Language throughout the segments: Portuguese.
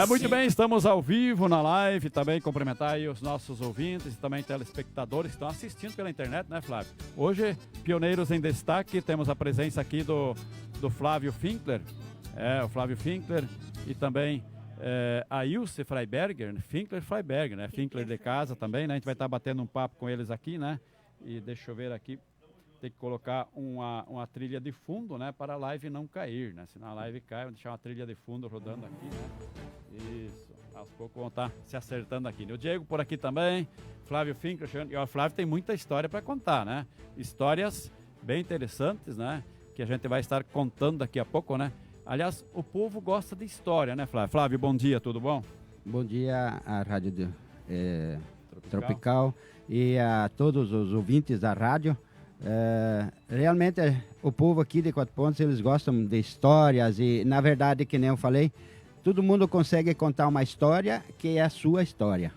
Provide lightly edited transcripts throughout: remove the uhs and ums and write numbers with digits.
Muito bem, estamos ao vivo na live, também cumprimentar aí os nossos ouvintes e também telespectadores que estão assistindo pela internet, né, Flávio? Hoje, Pioneiros em Destaque, temos a presença aqui do Flávio Finkler, o Flávio Finkler e também a Ilse Freiberger, Finkler, né? Finkler de casa também, né? A gente vai estar batendo um papo com eles aqui, né? E deixa eu ver aqui, tem que colocar uma trilha de fundo, né? Para a live não cair, né? Senão a live cai, vou deixar uma trilha de fundo rodando aqui, né? Isso, aos poucos vão estar se acertando aqui. O Diego por aqui também, Flávio Finkler, e o Flávio tem muita história para contar, né? Histórias bem interessantes, né? Que a gente vai estar contando daqui a pouco, né? Aliás, o povo gosta de história, né, Flávio? Flávio, bom dia, tudo bom? Bom dia à Rádio Tropical e a todos os ouvintes da rádio. Realmente, o povo aqui de Quatro Pontos, eles gostam de histórias e, na verdade, que nem eu falei, todo mundo consegue contar uma história que é a sua história.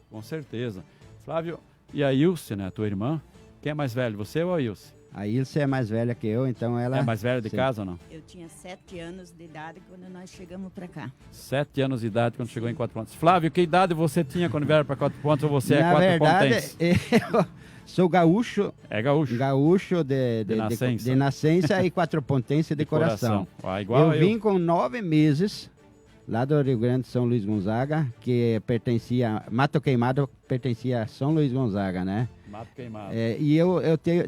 Com certeza. Flávio, e a Ilse, né, tua irmã? Quem é mais velho, você ou a Ilse? A Ilse é mais velha que eu, então ela... É mais velha de sim. casa ou não? Eu tinha 7 anos de idade quando nós chegamos para cá. 7 anos de idade quando chegou em Quatro Pontos. Flávio, que idade você tinha quando vieram para Quatro Pontos ou você Na é quatro verdade, pontense? eu sou gaúcho. É gaúcho. Gaúcho de nascença e quatropontense de coração. Igual eu vim com 9 meses lá do Rio Grande de São Luís Gonzaga, que pertencia, Mato Queimado pertencia a São Luís Gonzaga, né? Mato Queimado. E eu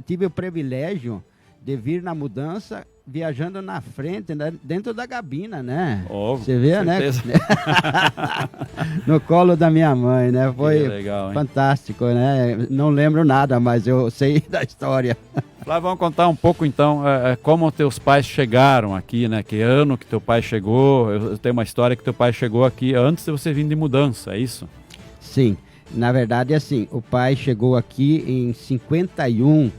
tive o privilégio de vir na mudança viajando na frente, né, dentro da gabina, né? Você vê, né? No colo da minha mãe, né? Foi legal, fantástico, né? Não lembro nada, mas eu sei da história. Flávio, vamos contar um pouco então como teus pais chegaram aqui, né? Que ano que teu pai chegou? Eu tenho uma história que teu pai chegou aqui antes de você vir de mudança, é isso? Sim, na verdade assim, o pai chegou aqui em 51,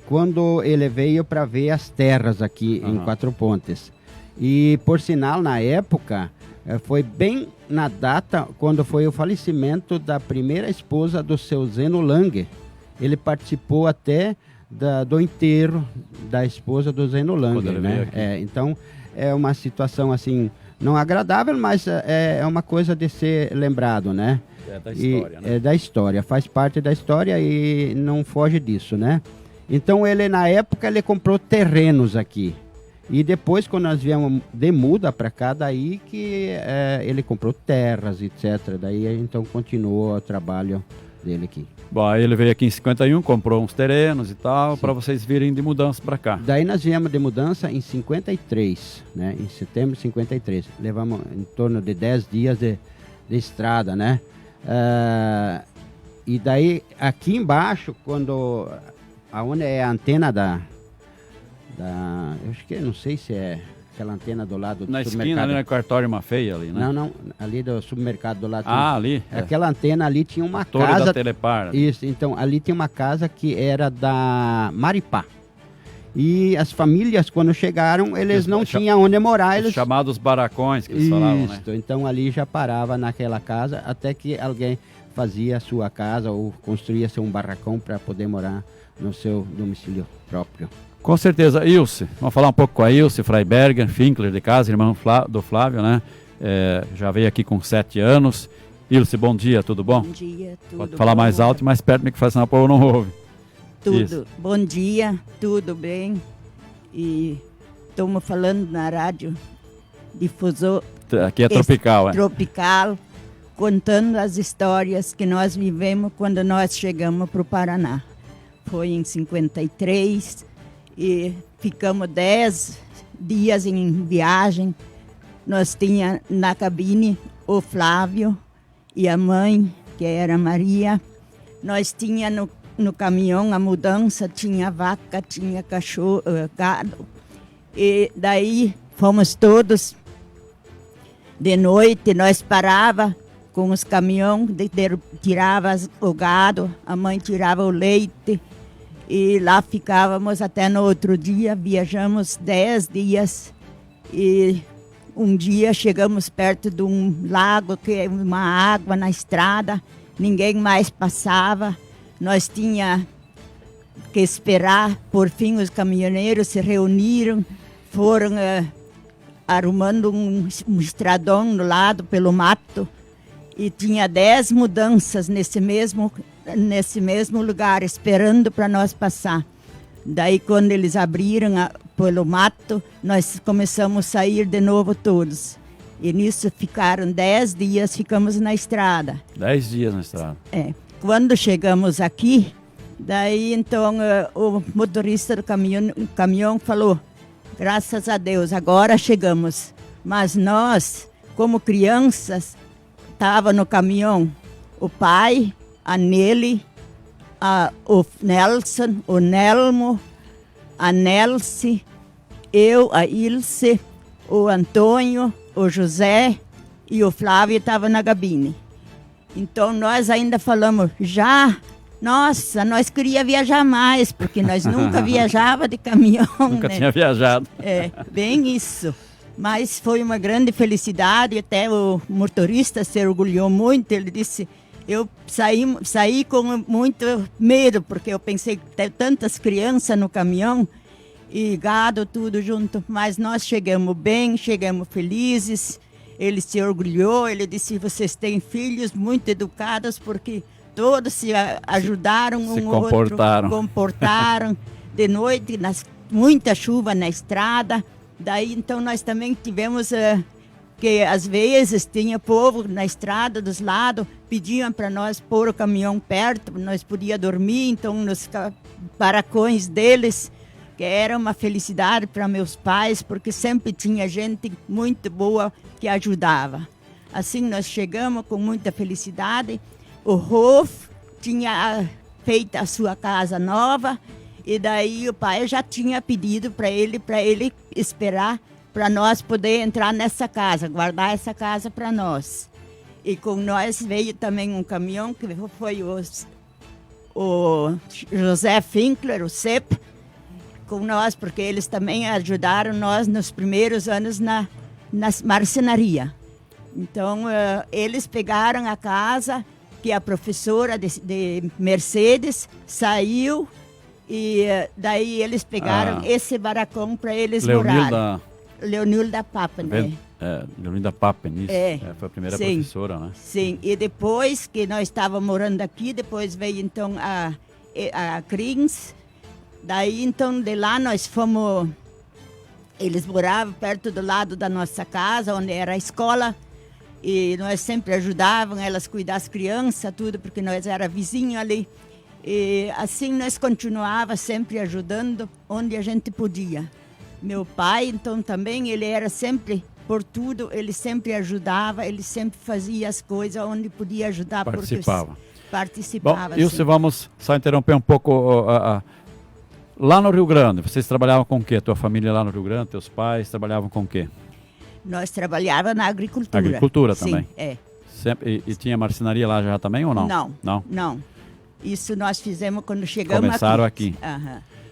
quando ele veio para ver as terras aqui em Quatro Pontes. E por sinal, na época, foi bem na data quando foi o falecimento da primeira esposa do seu Zeno Lange. Ele participou até do enterro da esposa do Zeno Lange, né? Então, é uma situação assim, não agradável, mas é uma coisa de ser lembrado, né? É da história, né? É da história, faz parte da história e não foge disso, né? Então, ele, na época, ele comprou terrenos aqui. E depois, quando nós viemos de muda para cá, daí que ele comprou terras, etc. Daí, então, continuou o trabalho dele aqui. Bom, aí ele veio aqui em 51, comprou uns terrenos e tal, para vocês virem de mudança para cá. Daí nós viemos de mudança em 53, né? Em setembro de 53. Levamos em torno de 10 dias de estrada, né? E daí, aqui embaixo, aonde é a antena eu acho que, não sei se é aquela antena do lado do na supermercado. Esquina, ali na Cartório Mafeia, ali, né? Não, ali do supermercado do lado. Ali? Aquela antena ali tinha uma Torre casa... da Telepar. Isso, então, ali tinha uma casa que era da Maripá. E as famílias, quando chegaram, eles não tinham onde morar. Eles... chamados barracões, que eles falavam, né? Então ali já parava naquela casa, até que alguém fazia a sua casa ou construía um barracão para poder morar no seu domicílio próprio. Com certeza. Ilse, vamos falar um pouco com a Ilse Freiberger, Finkler de casa, irmão do Flávio, né? Já veio aqui com 7 anos. Ilse, bom dia, tudo bom? Bom dia, tudo Pode falar bom? mais alto e mais perto do microfone, senão o povo não ouve. Tudo. Isso. Bom dia, tudo bem? E estamos falando na rádio difusor Aqui é tropical, tropical, contando as histórias que nós vivemos quando nós chegamos para o Paraná. Foi em 53 e ficamos 10 dias em viagem. Nós tínhamos na cabine o Flávio e a mãe, que era a Maria. Nós tínhamos no caminhão a mudança, tinha vaca, tinha cachorro, gado. E daí fomos todos. De noite nós parava com os caminhões, tirava o gado, a mãe tirava o leite. E lá ficávamos até no outro dia, viajamos 10 dias. E um dia chegamos perto de um lago, que é uma água na estrada, ninguém mais passava. Nós tínhamos que esperar, por fim os caminhoneiros se reuniram, foram arrumando um estradão no lado pelo mato e tinha 10 mudanças nesse mesmo lugar, esperando para nós passar. Daí, quando eles abriram pelo mato, nós começamos a sair de novo todos. E nisso ficaram 10 dias, ficamos na estrada. 10 dias na estrada. Quando chegamos aqui, daí então o motorista do caminhão falou, graças a Deus, agora chegamos. Mas nós, como crianças, estava no caminhão o pai, a Nelly, o Nelson, o Nelmo, a Nelce, eu, a Ilse, o Antônio, o José e o Flávio estavam na cabine. Então nós ainda falamos, nossa, nós queríamos viajar mais, porque nós nunca viajava de caminhão. Nunca tinha viajado. Bem isso. Mas foi uma grande felicidade, até o motorista se orgulhou muito, ele disse, eu saí com muito medo, porque eu pensei que tem tantas crianças no caminhão, e gado, tudo junto, mas nós chegamos bem, chegamos felizes, ele se orgulhou, ele disse, vocês têm filhos muito educados, porque todos se ajudaram um ao outro, comportaram, de noite, muita chuva na estrada, daí então nós também tivemos, que às vezes tinha povo na estrada dos lados, pediam para nós pôr o caminhão perto, nós podíamos dormir, então nos barracões deles, que era uma felicidade para meus pais, porque sempre tinha gente muito boa que ajudava. Assim nós chegamos com muita felicidade. O Rolf tinha feito a sua casa nova, e daí o pai já tinha pedido para ele esperar para nós poder entrar nessa casa, guardar essa casa para nós. E com nós veio também um caminhão, que foi o José Finkler, o CEP, com nós, porque eles também ajudaram nós nos primeiros anos na marcenaria. Então, eles pegaram a casa que a professora de Mercedes saiu, e daí eles pegaram esse barracão para eles morarem. Leonilda Papen, né? Leonilda Papen, isso. Foi a primeira professora, né? Sim, e depois que nós estávamos morando aqui, depois veio então a Krins. Daí, então, de lá nós fomos, eles moravam perto do lado da nossa casa, onde era a escola, e nós sempre ajudávamos elas a cuidar das crianças, tudo, porque nós era vizinho ali. E assim nós continuávamos sempre ajudando onde a gente podia. Meu pai, então, também, ele era sempre, por tudo, ele sempre ajudava, ele sempre fazia as coisas onde podia ajudar. Participava. Participava, bom, Ilse, vamos só interromper um pouco. Lá no Rio Grande, vocês trabalhavam com o quê? Tua família lá no Rio Grande, teus pais trabalhavam com o quê? Nós trabalhávamos na agricultura. Agricultura também? Sim, Sempre, e tinha marcenaria lá já também ou não? Não. Isso nós fizemos quando chegamos Começaram aqui.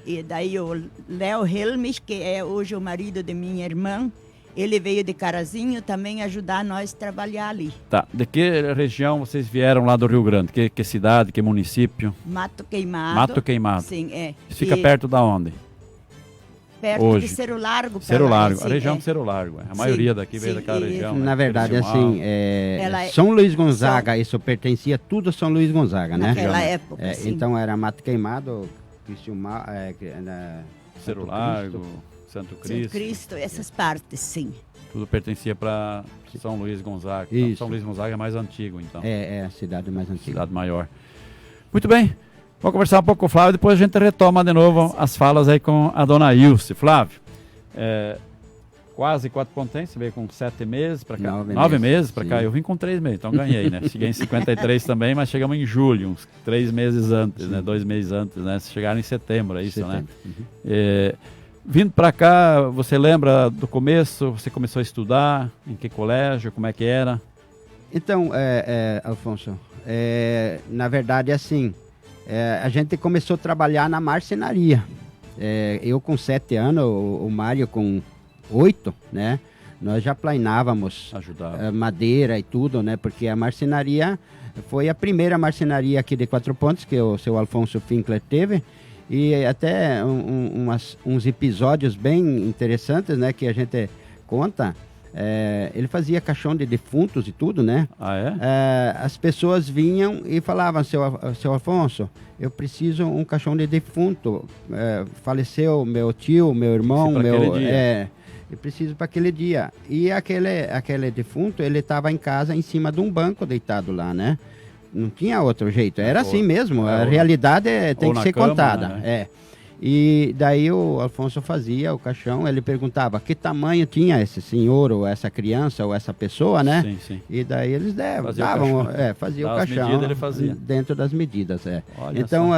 E daí o Léo Helmes, que é hoje o marido de minha irmã, ele veio de Carazinho também ajudar nós a trabalhar ali. Tá. De que região vocês vieram lá do Rio Grande? Que cidade, que município? Mato Queimado. Mato Queimado. Sim, Isso fica perto da onde? Perto hoje? de Cerro Largo. Cerro Largo, a região de Cerro Largo. A maioria daqui veio daquela região. Na verdade, assim, São Luís Gonzaga, isso pertencia tudo a São Luís Gonzaga, né? Naquela época, sim. Então era Mato Queimado, Cerro Largo, Santo Cristo. Essas partes, sim. Tudo pertencia para São Luís Gonzaga. Então, São Luís Gonzaga é mais antigo, então. É a cidade mais antiga. Cidade maior. Muito bem. Vamos conversar um pouco com o Flávio, depois a gente retoma de novo as falas aí com a dona Ilse. Flávio, quase 4 pontos, você veio com 7 meses para cá. 9 meses para cá. Eu vim com 3 meses, então ganhei, né? Cheguei em 53 também, mas chegamos em julho, uns 3 meses antes, né? 2 meses antes, né? Chegaram em setembro, é isso, né? Vindo para cá, você lembra do começo? Você começou a estudar? Em que colégio? Como é que era? Então, Alfonso, na verdade, assim, a gente começou a trabalhar na marcenaria. Eu com 7 anos, o Mário com 8, né? Nós já planávamos madeira e tudo, né? Porque a marcenaria foi a primeira marcenaria aqui de Quatro Pontos que o seu Alfonso Finkler teve. E até uns episódios bem interessantes, né? Que a gente conta, ele fazia caixão de defuntos e tudo, né? Ah, é? As pessoas vinham e falavam, seu Afonso, eu preciso um caixão de defunto. Faleceu meu tio, meu irmão, eu preciso para aquele dia. E aquele defunto, ele estava em casa em cima de um banco deitado lá, né? Não tinha outro jeito, era assim mesmo. A realidade tem que ser contada. Né? E daí o Alfonso fazia o caixão, ele perguntava que tamanho tinha esse senhor, ou essa criança, ou essa pessoa, né? Sim, sim. E daí eles faziam o caixão ele fazia. dentro das medidas. Olha então,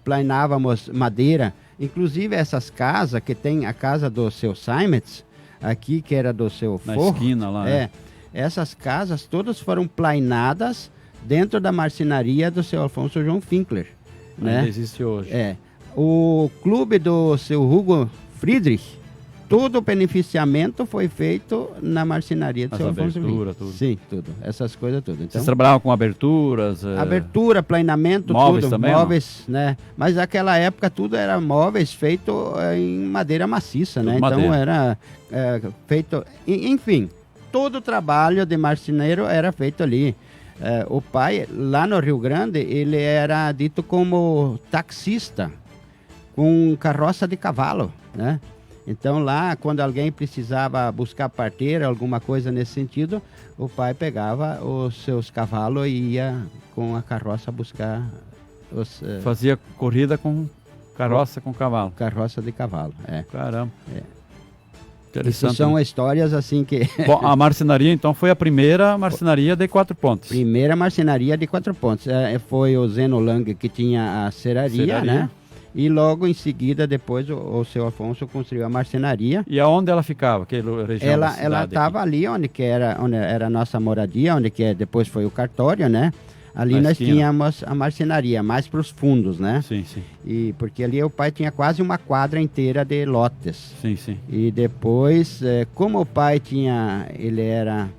planeávamos madeira, inclusive essas casas, que tem a casa do seu Simons, aqui que era do seu Na Forro. esquina lá. Né? Essas casas todas foram planeadas dentro da marcenaria do seu Alfonso João Finkler. Ainda né? existe hoje. O clube do seu Hugo Friedrich, todo o beneficiamento foi feito na marcenaria do seu Alfonso Abertura, tudo. Sim, tudo. Essas coisas tudo. Então, vocês trabalhavam com aberturas? abertura, planeamento, móveis tudo. Também, móveis, né? Mas naquela época tudo era móveis feito em madeira maciça, tudo né? Madeira. Então era feito... Enfim, todo o trabalho de marceneiro era feito ali. O pai, lá no Rio Grande, ele era dito como taxista, com carroça de cavalo, né? Então lá, quando alguém precisava buscar parteira, alguma coisa nesse sentido, o pai pegava os seus cavalos e ia com a carroça buscar os... Fazia corrida com carroça com cavalo. Carroça de cavalo, Caramba. Isso são histórias assim que... Bom, a marcenaria então foi a primeira marcenaria de 4 pontos. Primeira marcenaria de 4 pontos. Foi o Zeno Lang que tinha a serraria, né? E logo em seguida, depois, o seu Afonso construiu a marcenaria. E aonde ela ficava? Que região ela estava ali onde era a nossa moradia, onde depois foi o cartório, né? Ali nós tínhamos a marcenaria, mais para os fundos, né? Sim, sim. E porque ali o pai tinha quase uma quadra inteira de lotes. Sim, sim. E depois, como o pai ele era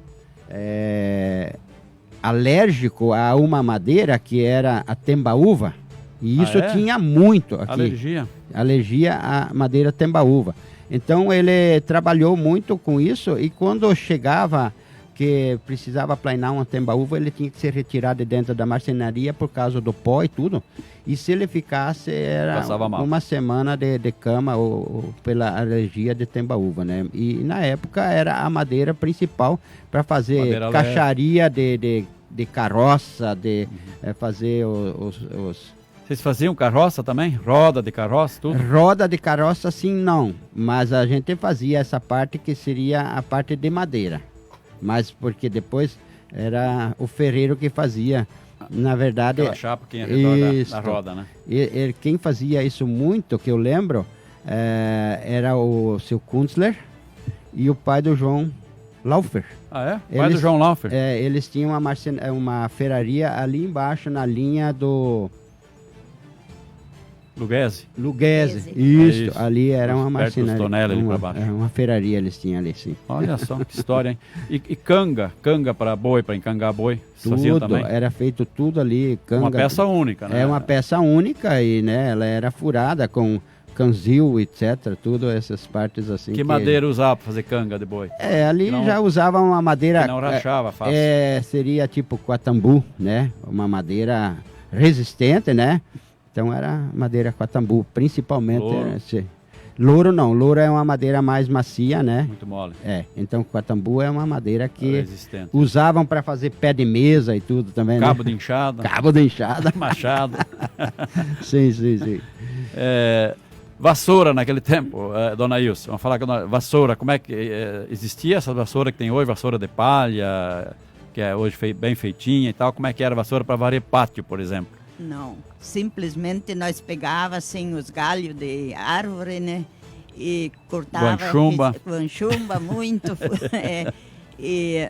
alérgico a uma madeira que era a tembaúva, e isso tinha muito aqui. Alergia à madeira tembaúva. Então ele trabalhou muito com isso, e quando chegava que precisava planear uma tembaúva, ele tinha que ser retirado de dentro da marcenaria por causa do pó e tudo. E se ele ficasse, era uma semana de cama ou pela alergia de tembaúva, né? E na época era a madeira principal para fazer madeira caixaria de carroça, fazer os... Vocês faziam carroça também? Roda de carroça, tudo? Roda de carroça, sim, não. Mas a gente fazia essa parte que seria a parte de madeira. Mas porque depois era o ferreiro que fazia. Na verdade... Aquela chapa que ia ao redor da roda, né? Quem fazia isso muito, que eu lembro, era o seu Kunzler e o pai do João Laufer. Ah, é? Pai do João Laufer? Eles tinham uma ferraria ali embaixo, na linha do... Luguese, isso. Ali era uma marcenaria. Uma ferraria eles tinham ali, sim. Olha só que história, hein? E canga para boi, para encangar boi, tudo, também? Era feito tudo ali, canga. Uma peça única, né? Uma peça única e, né, ela era furada com canzil, etc, tudo essas partes assim. Que madeira usava para fazer canga de boi? Ali já usava uma madeira... Que não rachava fácil. Seria tipo quatambu, né? Uma madeira resistente, né? Então era madeira quatambu, principalmente. Louro não, louro é uma madeira mais macia, né? Muito mole. Então quatambu é uma madeira que usavam para fazer pé de mesa e tudo também, Cabo de enxada. Cabo de enxada. Machado. Sim. Vassoura naquele tempo, dona Ilse, vamos falar que vassoura, como é que existia essa vassoura que tem hoje, vassoura de palha, que é hoje bem feitinha e tal, como é que era a vassoura para varrer pátio, por exemplo? Não, simplesmente nós pegávamos assim, os galhos de árvore, né? E cortava... Guanchumba, muito.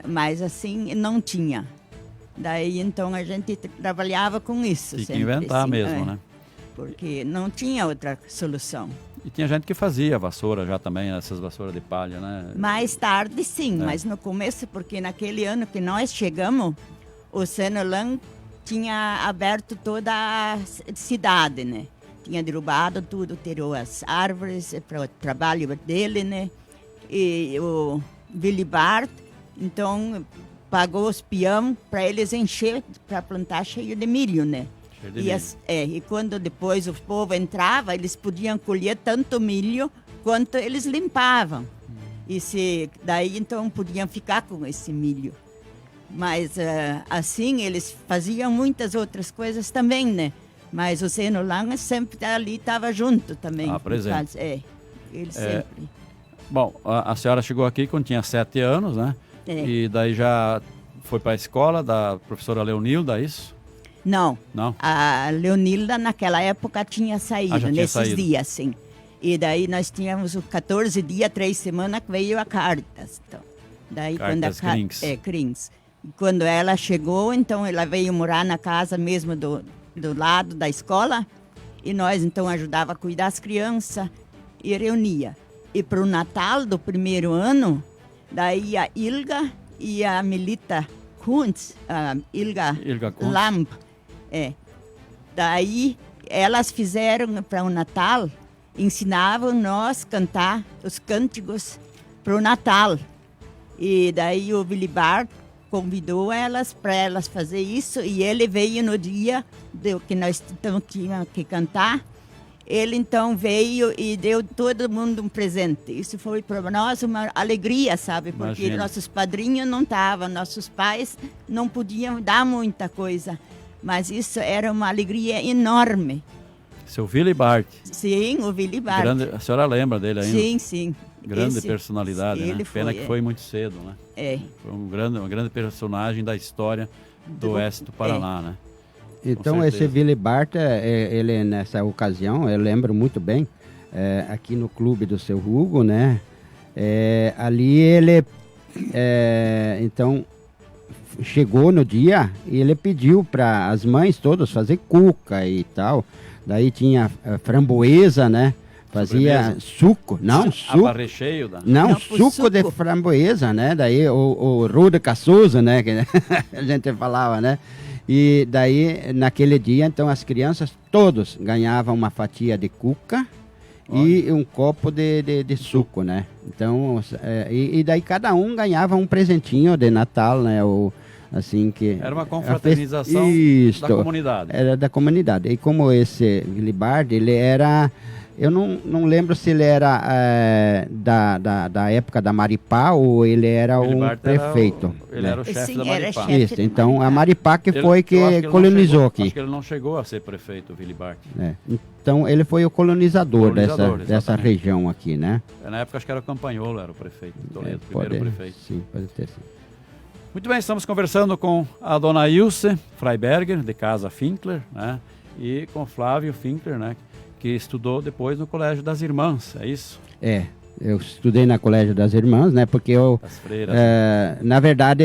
Mas assim, não tinha. Daí, então, a gente trabalhava com isso. Tinha que inventar assim, mesmo, né? Porque não tinha outra solução. E tinha gente que fazia vassoura já também, essas vassouras de palha, né? Mais tarde, sim, mas no começo, porque naquele ano que nós chegamos, o Senolan tinha aberto toda a cidade, né? Tinha derrubado tudo, tirou as árvores para o trabalho dele, né? E Willy Bart, então pagou os peão para eles encher, para plantar cheio de milho, né? Cheio de milho. E quando depois o povo entrava, eles podiam colher tanto milho quanto eles limpavam. E daí então podiam ficar com esse milho. Mas assim eles faziam muitas outras coisas também, né? Mas o Zeno Lange sempre ali estava junto também. Presente. Ele sempre. Bom, a senhora chegou aqui quando tinha 7 anos, né? E daí já foi para a escola da professora Leonilda, é isso? Não. Não? A Leonilda naquela época tinha saído, nesses dias, sim. E daí nós tínhamos os 14 dias, 3 semanas que veio a Cartas. Então, daí Cartas Krings. Krings. E quando ela chegou, então ela veio morar na casa mesmo do lado da escola. E nós então ajudava a cuidar das crianças e reunia. E para o Natal do primeiro ano, daí a Ilga e a Melita Kuntz, a Ilga Kuntz. Lamp, daí elas fizeram para o Natal, ensinavam nós a cantar os cânticos para o Natal. E daí o Willy Bart convidou elas para elas fazer isso, e ele veio no dia que nós então tínhamos que cantar. Ele então veio e deu todo mundo um presente. Isso foi para nós uma alegria, sabe? Porque Imagina. Nossos padrinhos não estavam, nossos pais não podiam dar muita coisa. Mas isso era uma alegria enorme. Seu Willy Bart. Sim, o Willy Bart. A senhora lembra dele ainda? Sim, sim. Grande personalidade, né? Pena que foi muito cedo, né? Foi uma grande personagem da história do oeste do Paraná, né? Então esse Willy Bart, ele nessa ocasião, eu lembro muito bem, aqui no clube do seu Hugo, né? Ali ele, então, chegou no dia e ele pediu para as mães todas fazer cuca e tal. Daí tinha framboesa, né? Fazia suco, não, suco. Recheio da... Não, suco de framboesa, né? Daí o ruda caçuza, né? Que a gente falava, né? E daí, naquele dia, então, as crianças todos ganhavam uma fatia de cuca e um copo de suco, né? Então, e daí cada um ganhava um presentinho de Natal, né? Assim que... Era uma confraternização da comunidade. Era da comunidade. E como esse Willy Bart, ele era... Eu não lembro se ele era da época da Maripá ou ele era o prefeito. Ele era o chefe da Maripá. Isso, então a Maripá que colonizou aqui. Acho que ele não chegou a ser prefeito, o Willy Bart. Então ele foi o colonizador dessa região aqui, né? Na época acho que era o Campanholo, era o prefeito de Toledo, primeiro prefeito. Sim, pode ter sido. Muito bem, estamos conversando com a dona Ilse Freiberger, de Casa Finkler, né? E com Flávio Finkler, né? Que estudou depois no Colégio das Irmãs, é isso? Eu estudei na Colégio das Irmãs, né? Porque eu, as freiras, na verdade,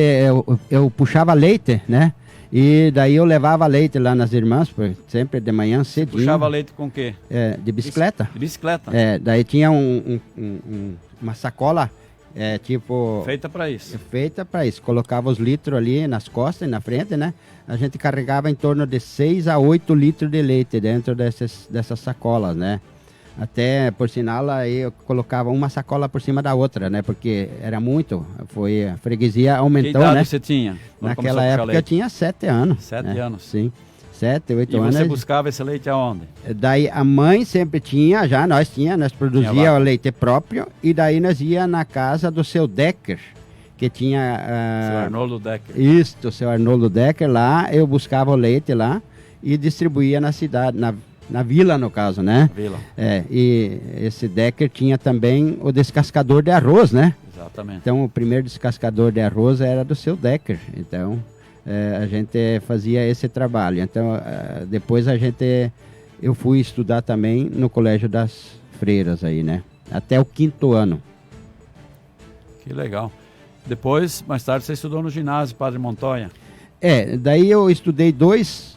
eu puxava leite, né? E daí eu levava leite lá nas Irmãs, sempre de manhã cedinho. Puxava leite com o quê? De bicicleta. De bicicleta? Daí tinha uma sacola, tipo... Feita para isso. Feita para isso. Colocava os litros ali nas costas e na frente, né? A gente carregava em torno de 6 a 8 litros de leite dentro dessas sacolas, né? Até, por sinal, aí eu colocava uma sacola por cima da outra, né? Porque era muito, a freguesia aumentou, que idade né? você tinha? Naquela época eu tinha 7 anos. 7 anos? Sim, 7, 8 anos. E você buscava esse leite aonde? Daí a mãe sempre tinha, nós produzia o leite próprio, e daí nós ia na casa do seu Decker, que tinha... seu Arnoldo Decker. Isso, o seu Arnoldo Decker lá, eu buscava o leite lá e distribuía na cidade, na vila no caso, né? Vila. E esse Decker tinha também o descascador de arroz, né? Exatamente. Então o primeiro descascador de arroz era do seu Decker, então a gente fazia esse trabalho. Então depois eu fui estudar também no Colégio das Freiras aí, né? Até o 5º ano. Que legal. Depois, mais tarde, você estudou no ginásio Padre Montoya? Daí eu estudei dois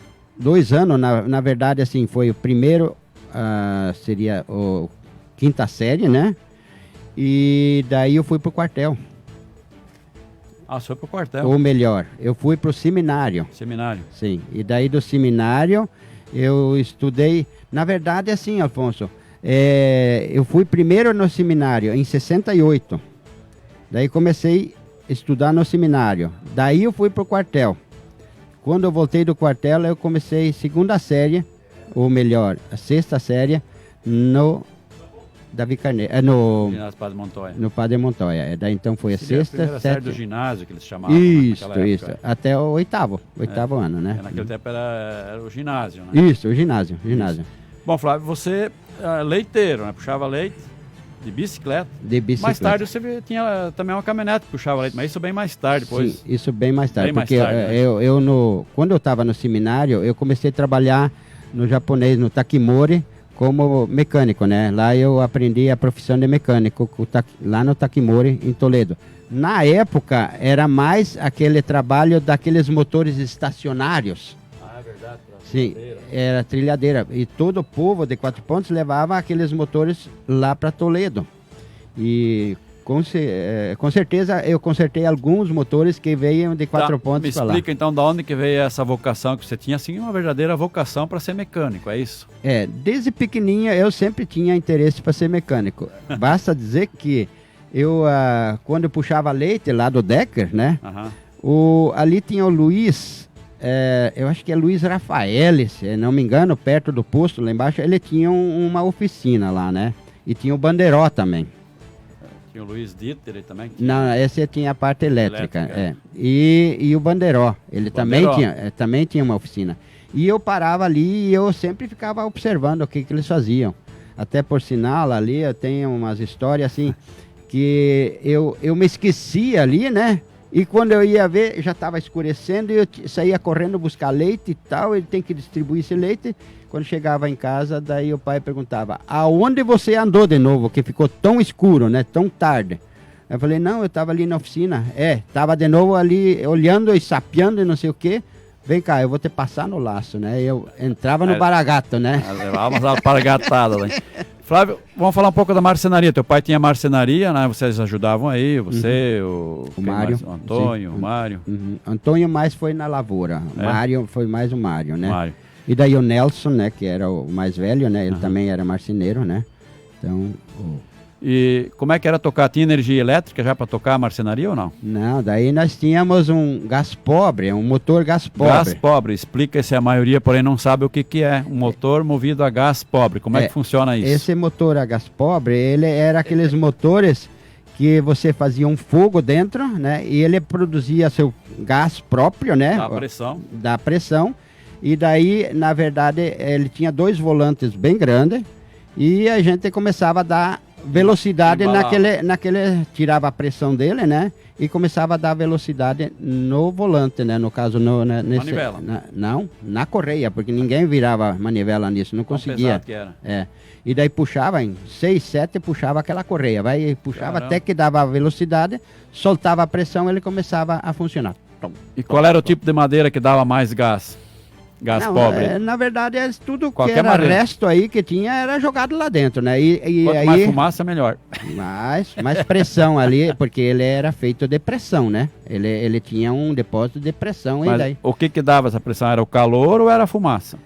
anos, na verdade, assim, foi o primeiro, seria o 5ª série, né? E daí eu fui pro quartel. Você foi pro quartel? Ou melhor, eu fui pro seminário. Seminário? Sim, e daí do seminário eu estudei, na verdade, assim, Alfonso, eu fui primeiro no seminário em 68. Daí comecei a estudar no seminário. Daí eu fui para o quartel. Quando eu voltei do quartel, eu comecei segunda série, ou melhor, a sexta série, no Davi Carneiro, Ginásio Padre Montoya. no Padre Montoya. Daí então foi a sexta, a série do sétima. ginásio que eles chamavam. Isso, naquela isso. época. Até o oitavo ano, né? Naquele tempo era o ginásio, né? Isso, o ginásio. Bom, Flávio, você é leiteiro, né? Puxava leite de bicicleta. De bicicleta. Mais tarde você tinha também uma caminhonete que puxava leite, mas isso bem mais tarde, depois. Sim, isso bem mais tarde. Bem mais porque tarde, né? quando eu estava no seminário, eu comecei a trabalhar no japonês, no Takimori, como mecânico, né? Lá eu aprendi a profissão de mecânico, lá no Takimori, em Toledo. Na época, era mais aquele trabalho daqueles motores estacionários. Ah, é verdade. Sim, era trilhadeira. E todo o povo de Quatro Pontos levava aqueles motores lá para Toledo. E com certeza eu consertei alguns motores que veio de Quatro Pontos para lá. Me explica então de onde que veio essa vocação que você tinha, assim, uma verdadeira vocação para ser mecânico, é isso? Desde pequenininha eu sempre tinha interesse para ser mecânico. Basta dizer que eu, quando eu puxava leite lá do Decker, né? Ali tinha o Luiz, eu acho que é Luiz Rafael, se não me engano, perto do posto, lá embaixo, ele tinha uma oficina lá, né? E tinha o Bandeiró também. Tinha o Luiz Dieter também? Não, esse tinha a parte elétrica. E o Bandeiró, ele também tinha uma oficina. E eu parava ali e eu sempre ficava observando o que eles faziam. Até por sinal, ali eu tenho umas histórias assim, que eu me esquecia ali, né? E quando eu ia ver, já estava escurecendo e eu saía correndo buscar leite e tal, ele tem que distribuir esse leite. Quando chegava em casa, daí o pai perguntava, aonde você andou de novo, que ficou tão escuro, né, tão tarde? Eu falei, não, eu estava ali na oficina. Estava de novo ali olhando e sapeando e não sei o quê. Vem cá, eu vou te passar no laço, né? Eu entrava no baragato, né? Levava umas alpargatadas lá. Flávio, vamos falar um pouco da marcenaria. Teu pai tinha marcenaria, né? Vocês ajudavam aí, você, o Mário. O Antônio, o Mário. Antônio mais foi na lavoura. Mário foi mais o Mário, né? Mário. E daí o Nelson, né, que era o mais velho, né? Ele também era marceneiro, né? Então... E como é que era tocar? Tinha energia elétrica já para tocar a marcenaria ou não? Não, daí nós tínhamos um gás pobre, um motor gás pobre. Gás pobre, explica se a maioria, porém, não sabe o que é. Um motor movido a gás pobre, como é que funciona isso? Esse motor a gás pobre, ele era aqueles motores que você fazia um fogo dentro, né? E ele produzia seu gás próprio, né? Da pressão. E daí, na verdade, ele tinha 2 volantes bem grandes e a gente começava a dar velocidade naquele, tirava a pressão dele, né? E começava a dar velocidade no volante, né? No caso, nesse, manivela? Na correia, porque ninguém virava manivela nisso, não conseguia. Que era. E daí puxava em 6, 7, puxava aquela correia, puxava até que dava velocidade, soltava a pressão, ele começava a funcionar. E qual era o tipo de madeira que dava mais gás? Gás pobre? Na verdade, tudo Qualquer que era madeira. Resto aí que tinha era jogado lá dentro, né? Quanto aí, mais fumaça, melhor. Mais pressão ali, porque ele era feito de pressão, né? Ele tinha um depósito de pressão. Mas e daí... o que dava essa pressão? Era o calor ou era a fumaça?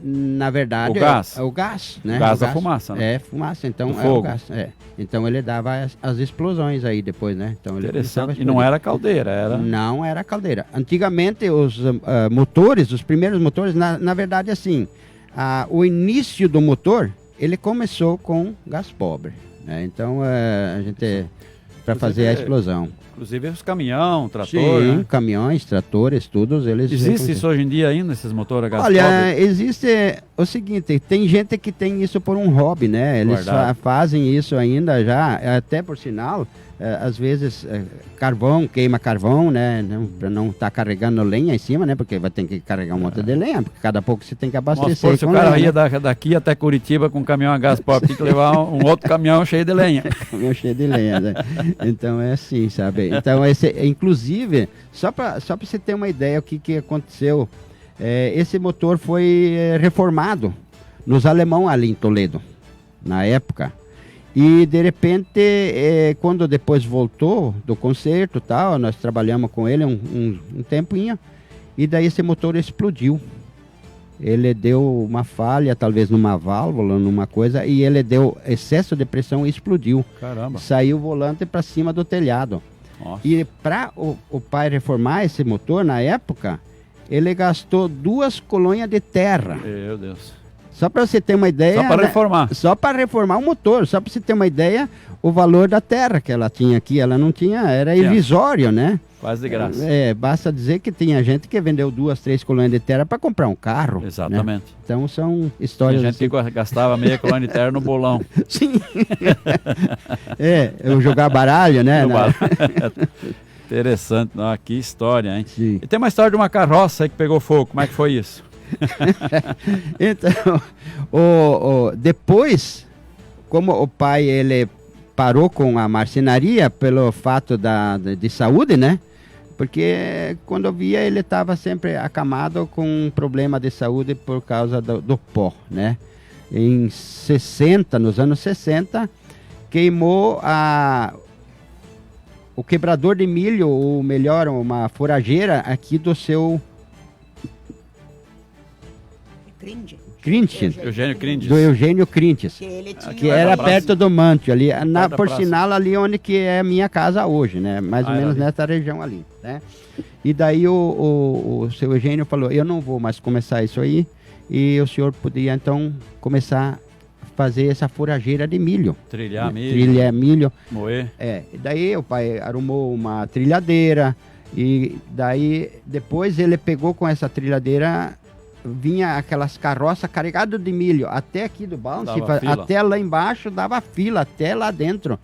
Na verdade, o gás, o gás, né? O gás da fumaça, né? Fumaça, então o fogo. Gás. Então ele dava as explosões aí depois, né? Então, interessante. E não era caldeira, era? Não era caldeira. Antigamente os motores, os primeiros motores, na verdade assim, o início do motor, ele começou com gás pobre, né? Então a gente, para fazer a explosão. Inclusive os caminhões, tratores. Sim, né? Caminhões, tratores, todos eles... Existe isso hoje em dia ainda, esses motores a gás pobre? Olha, existe o seguinte, tem gente que tem isso por um hobby, né? Eles fazem isso ainda já, até por sinal, às vezes queima carvão, né? Para não estar carregando lenha em cima, né? Porque vai ter que carregar um monte de lenha, porque cada pouco você tem que abastecer. Se o cara ia daqui até Curitiba com um caminhão a gás pobre, tem que levar um outro caminhão cheio de lenha. Caminhão cheio de lenha, né? Então é assim, sabe? Então, inclusive, só para você ter uma ideia o que aconteceu, esse motor foi reformado nos alemão ali em Toledo, na época. E de repente, quando depois voltou do concerto e tal, nós trabalhamos com ele um tempinho, e daí esse motor explodiu. ele deu uma falha, talvez numa válvula, numa coisa, e ele deu excesso de pressão e explodiu. Caramba. Saiu o volante para cima do telhado. Nossa. E para o pai reformar esse motor, na época, ele gastou 2 colônias de terra. Meu Deus. Só para você ter uma ideia... Só para reformar. Só para reformar o motor. Só para você ter uma ideia, o valor da terra que ela tinha aqui, ela não tinha, era irrisório, né? Quase de graça. Basta dizer que tinha gente que vendeu 2, 3 colônias de terra para comprar um carro. Exatamente. Né? Então são histórias... Tem gente que gastava meia colônia de terra no bolão. Sim. Eu jogar baralho, né? Interessante. Não, que história, hein? Sim. E tem uma história de uma carroça aí que pegou fogo. Como é que foi isso? Então, depois, como o pai ele parou com a marcenaria pelo fato de saúde, né? Porque quando eu via ele estava sempre acamado com um problema de saúde por causa do pó, né? Nos anos 60, queimou o quebrador de milho, ou melhor, uma forageira aqui do seu... Crintes. Eugênio Crintes. Do Eugênio Crintes. Que era perto do Mantio, ali, por sinal, ali onde que é a minha casa hoje, né? Mais ou menos nessa região ali, né? E daí o seu Eugênio falou, eu não vou mais começar isso aí, e o senhor podia então começar a fazer essa forageira de milho. Trilhar milho. Trilhar milho. Moer. E daí o pai arrumou uma trilhadeira, e daí depois ele pegou com essa trilhadeira... Vinha aquelas carroças carregadas de milho até aqui do balance, até lá embaixo dava fila, até lá dentro.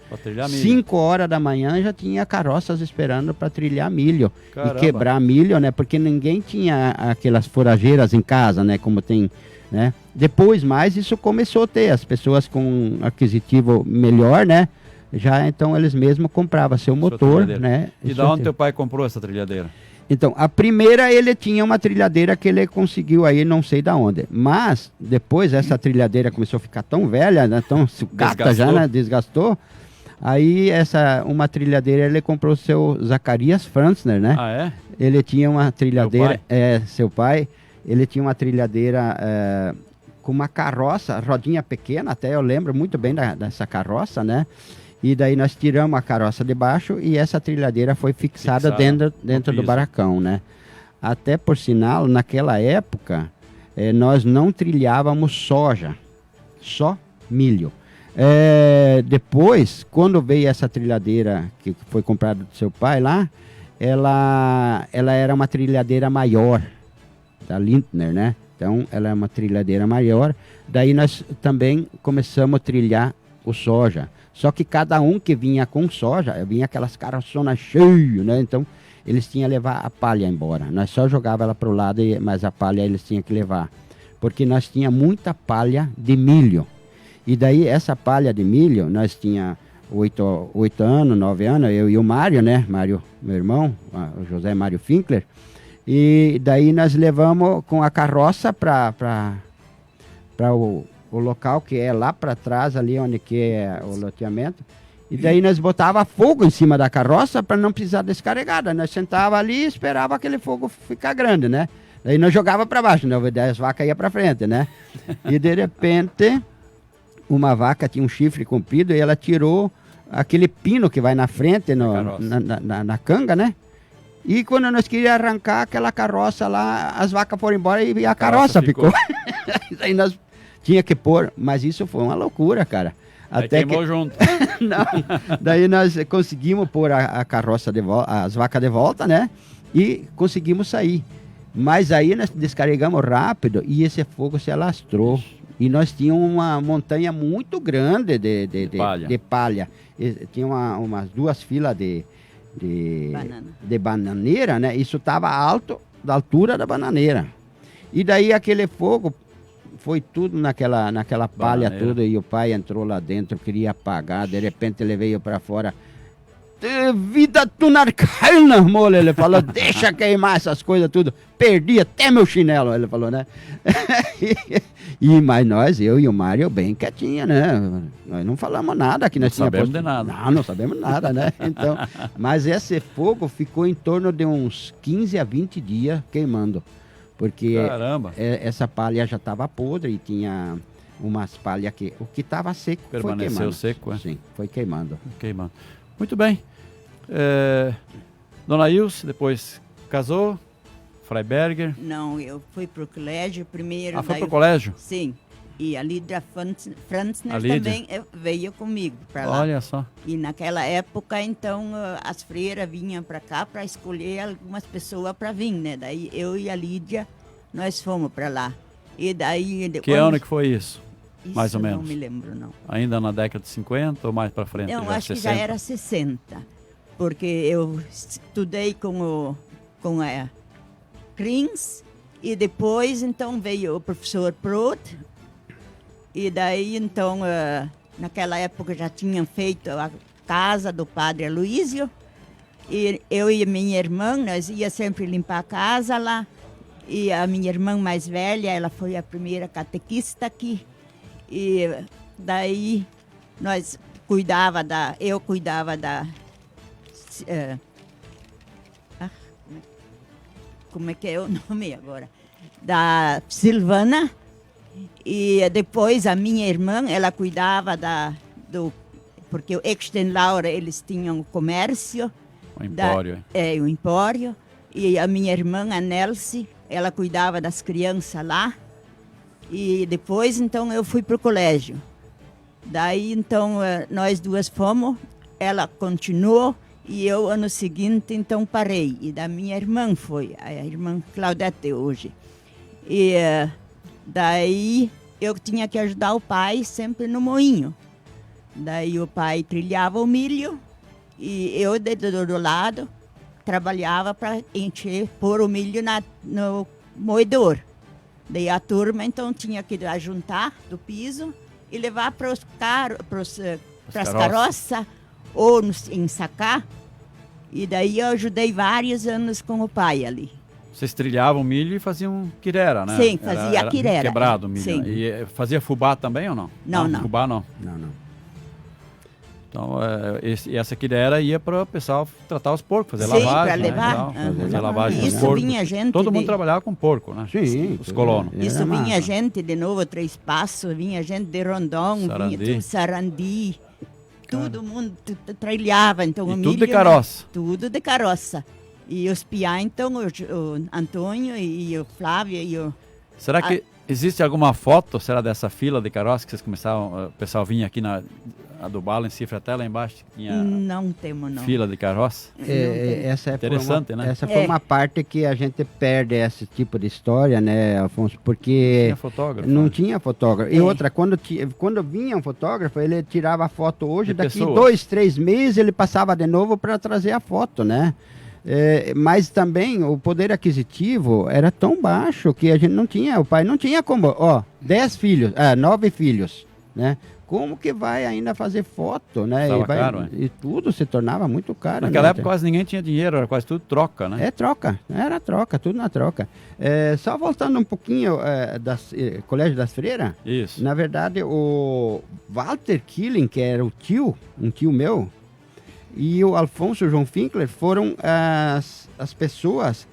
5 horas da manhã já tinha carroças esperando para trilhar milho. Caramba. E quebrar milho, né? Porque ninguém tinha aquelas forageiras em casa, né? Como tem, né? Depois mais isso começou a ter, as pessoas com aquisitivo melhor, né? Já então eles mesmos compravam seu motor, né? E da onde teu pai comprou essa trilhadeira? Então, a primeira ele tinha uma trilhadeira que ele conseguiu aí, não sei da onde. Mas, depois essa trilhadeira começou a ficar tão velha, né, tão sucata já, né, desgastou. Aí, uma trilhadeira ele comprou o seu Zacarias Franzner, né? Ah, é? Ele tinha uma trilhadeira, seu pai, ele tinha uma trilhadeira com uma carroça, rodinha pequena, até eu lembro muito bem dessa carroça, né? E daí nós tiramos a carroça de baixo e essa trilhadeira foi fixada dentro do barracão, né? Até por sinal, naquela época, nós não trilhávamos soja, só milho. Depois, quando veio essa trilhadeira que foi comprada do seu pai lá, ela era uma trilhadeira maior, da Lindner, né? Então, ela é uma trilhadeira maior. Daí nós também começamos a trilhar o soja. Só que cada um que vinha com soja, vinha aquelas carroçonas cheias, né? Então, eles tinham que levar a palha embora. Nós só jogava ela para o lado, mas a palha eles tinham que levar. Porque nós tinha muita palha de milho. E daí, essa palha de milho, nós tinha 8 anos, 9 anos, eu e o Mário, né? Mário, meu irmão, o José Mário Finkler. E daí nós levamos com a carroça para o local que é lá para trás, ali onde que é o loteamento. E daí nós botava fogo em cima da carroça para não precisar descarregada. Nós sentava ali e esperava aquele fogo ficar grande, né? Daí nós jogava para baixo, né? Daí as vacas iam para frente, né? E de repente, uma vaca tinha um chifre comprido e ela tirou aquele pino que vai na frente, na canga, né? E quando nós queríamos arrancar aquela carroça lá, as vacas foram embora e a carroça ficou. Daí nós tinha que pôr, mas isso foi uma loucura, cara. Até queimou junto. Não, daí nós conseguimos pôr a carroça de volta, as vacas de volta, né? E conseguimos sair. Mas aí nós descarregamos rápido e esse fogo se alastrou. E nós tínhamos uma montanha muito grande de palha. E tinha umas 2 filas de bananeira, né? Isso estava alto, da altura da bananeira. E daí aquele fogo foi tudo naquela palha toda, e o pai entrou lá dentro, queria apagar, de repente ele veio para fora. Vida tunarcana, mole, ele falou, deixa queimar essas coisas tudo. Perdi até meu chinelo, ele falou, né? Mas eu e o Mário bem quietinho, né? Nós não falamos nada que nós não sabemos de nada. Não sabemos nada, né? Então, mas esse fogo ficou em torno de uns 15 a 20 dias queimando. porque Caramba. essa palha já estava podre e tinha umas palhas que o que estava seco foi Permaneceu queimando. seco, é? Sim, foi queimando. Queimando. Muito bem. Dona Ilse, depois casou, Freiberger. Não, eu fui para o colégio primeiro. Foi daí pro colégio? Sim. E a Lídia Franzner A Lídia? também veio comigo para lá. Olha só. E naquela época, então, as freiras vinham para cá para escolher algumas pessoas para vir, né? Daí eu e a Lídia, nós fomos para lá. E daí... Que ano que foi isso? Isso mais ou menos? Não me lembro, não. Ainda na década de 50 ou mais para frente? Eu acho 60? que já era 60. Porque eu estudei com a Krins e depois, então, veio o professor Prout. E daí, então, naquela época já tinham feito a casa do padre Aloísio. E eu e minha irmã, nós ia sempre limpar a casa lá. E a minha irmã mais velha, ela foi a primeira catequista aqui. E daí eu cuidava da... como é que é o nome agora? Da Silvana. E depois a minha irmã, ela cuidava porque o Extenlaura, eles tinham comércio. O empório. O empório. E a minha irmã, a Nelce, ela cuidava das crianças lá. E depois, então, eu fui para o colégio. Daí, então, nós duas fomos, ela continuou e eu, ano seguinte, então, parei. E da minha irmã foi, a irmã Claudete hoje. E daí eu tinha que ajudar o pai sempre no moinho. Daí o pai trilhava o milho e eu, do lado, trabalhava para pôr o milho no moedor. Daí a turma, então, tinha que ajuntar do piso e levar para as carroças ou ensacar. E daí eu ajudei vários anos com o pai ali. Vocês trilhavam milho e faziam quirera, né? Sim, fazia quirera. Quebrado o milho. Sim. E fazia fubá também ou não? Não. Fubá não. Não. Então, essa quirera ia para o pessoal tratar os porcos, fazer Sim, lavagem. para levar. Né? Fazer lavagem dos Isso porcos. vinha gente Todo mundo trabalhava com porco, né? Sim. Os colonos. Isso vinha gente de Novo Três Passos, vinha gente de Rondon, Sarandi. vinha tudo Sarandi. Todo mundo trilhava, então, E o tudo milho, de carroça. Né? Tudo de carroça. E os piá, então, o Antônio e o Flávio e o... Será que existe alguma foto, será dessa fila de carroça que vocês começaram, o pessoal vinha aqui a do Bala em Cifra até lá embaixo, que tinha Não temos, não. fila de carroça? Essa Interessante, né? Essa foi uma parte que a gente perde esse tipo de história, né, Afonso? Porque Tinha fotógrafo. não né? tinha fotógrafo. E outra, quando vinha um fotógrafo, ele tirava a foto hoje, De daqui pessoas. 2, 3 meses ele passava de novo para trazer a foto, né? Mas também o poder aquisitivo era tão baixo que a gente não tinha, o pai não tinha como, 10 filhos, 9 filhos, né? Como que vai ainda fazer foto, né? Tava caro, né? E tudo se tornava muito caro. Naquela né? época quase ninguém tinha dinheiro, era quase tudo troca, né? Era troca, tudo na troca. Só voltando um pouquinho Colégio das Freiras, Isso. na verdade o Walter Killing, que era um tio meu, e o Alfonso João Finkler foram as pessoas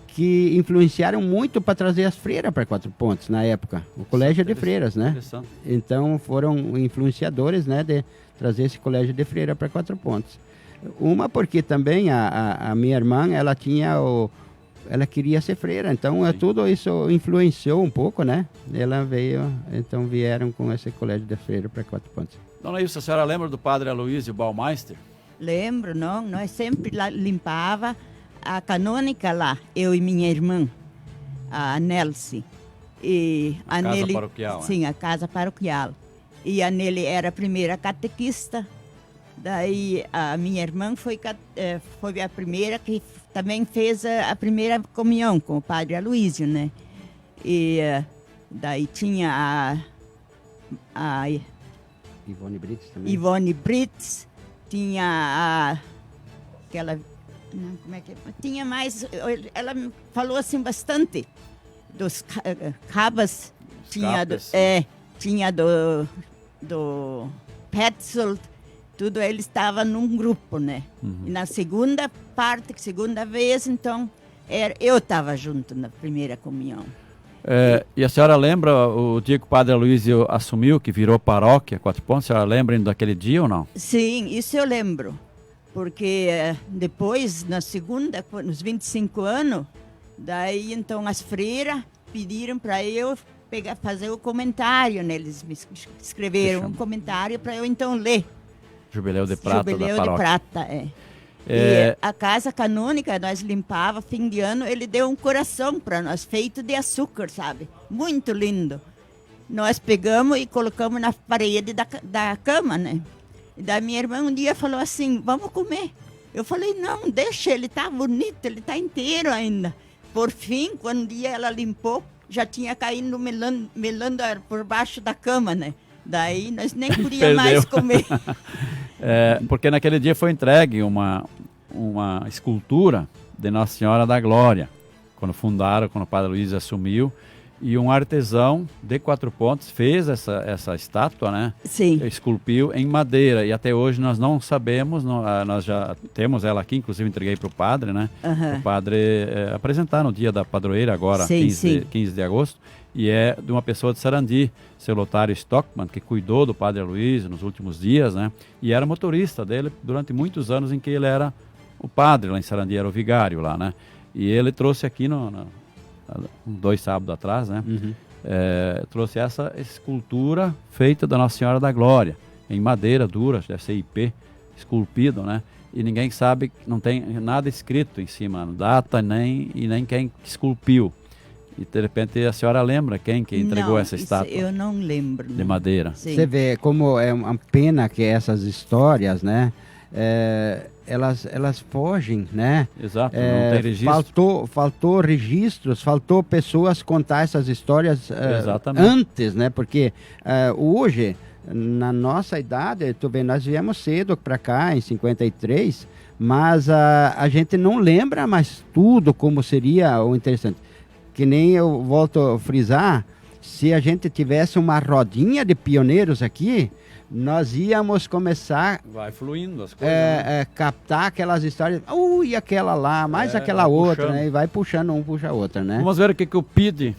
que influenciaram muito para trazer as freiras para Quatro Pontes na época. O colégio de freiras, né? Interessante. Então foram influenciadores, né, de trazer esse colégio de freira para Quatro Pontes. Uma porque também a minha irmã, ela queria ser freira, então tudo isso influenciou um pouco, né? Ela então vieram com esse colégio de freira para Quatro Pontes. Dona Ilse, a senhora lembra do padre Aloísio Baumeister? Lembro, não? Nós sempre limpava a canônica lá, eu e minha irmã, a Nelce. E A casa paroquial, né? Sim, a casa paroquial. E a Nelly era a primeira catequista. Daí a minha irmã foi a primeira que também fez a primeira comunhão com o padre Aloísio, né? E daí tinha a Ivone Brits também. Ivone Brits, tinha aquela... Como é que é? Tinha mais... Ela me falou assim bastante dos cabas. Tinha do Petzold, tudo ele estava num grupo, né? Uhum. E na segunda vez, então, Eu estava junto na primeira comunhão. E a senhora lembra o dia que o Padre Aloysio assumiu, que virou paróquia Quatro Pontos? A senhora lembra daquele dia ou não? Sim, isso eu lembro. Porque depois, na segunda, nos 25 anos, daí então as freiras pediram para eu fazer o comentário, né? Eles me escreveram um comentário para eu então ler. Jubileu de Prata Jubileu da de paróquia. Prata, E a casa canônica, nós limpava, fim de ano, ele deu um coração para nós, feito de açúcar, sabe? Muito lindo. Nós pegamos e colocamos na parede da cama, né? E daí minha irmã um dia falou assim, vamos comer. Eu falei, não, deixa, ele tá bonito, ele tá inteiro ainda. Por fim, quando um dia ela limpou, já tinha caído melando por baixo da cama, né? Daí nós nem podíamos mais comer. Porque naquele dia foi entregue uma escultura de Nossa Senhora da Glória, quando o Padre Aloysio assumiu, e um artesão de Quatro Pontos fez essa estátua, né? Sim. Esculpiu em madeira, e até hoje nós não sabemos, nós já temos ela aqui, inclusive entreguei para o padre, né? O padre apresentar no dia da padroeira, agora, sim, 15 de agosto, e é de uma pessoa de Sarandi, seu Lotário Stockman, que cuidou do Padre Aloysio nos últimos dias, né? E era motorista dele durante muitos anos em que ele era o padre lá em Sarandi, era o vigário lá, né? E ele trouxe aqui, 2 sábados atrás, né? Trouxe essa escultura feita da Nossa Senhora da Glória, em madeira dura, deve ser IP, esculpido, né? E ninguém sabe, não tem nada escrito em cima, data nem quem esculpiu. E de repente a senhora lembra quem que entregou essa estátua? Eu não lembro. De madeira. Sim. Você vê como é uma pena que essas histórias, né? Elas fogem, né? Exato, não tem registro. Faltou registros, faltou pessoas contar essas histórias antes, né? Porque hoje, na nossa idade, tu vê, nós viemos cedo para cá, em 53, mas a gente não lembra mais tudo como seria o interessante. Que nem eu volto a frisar, se a gente tivesse uma rodinha de pioneiros aqui, nós íamos começar... Vai fluindo as coisas. Captar aquelas histórias, e aquela lá, mais aquela outra, né? E vai puxando, um puxa a outra, né? Vamos ver o que o PID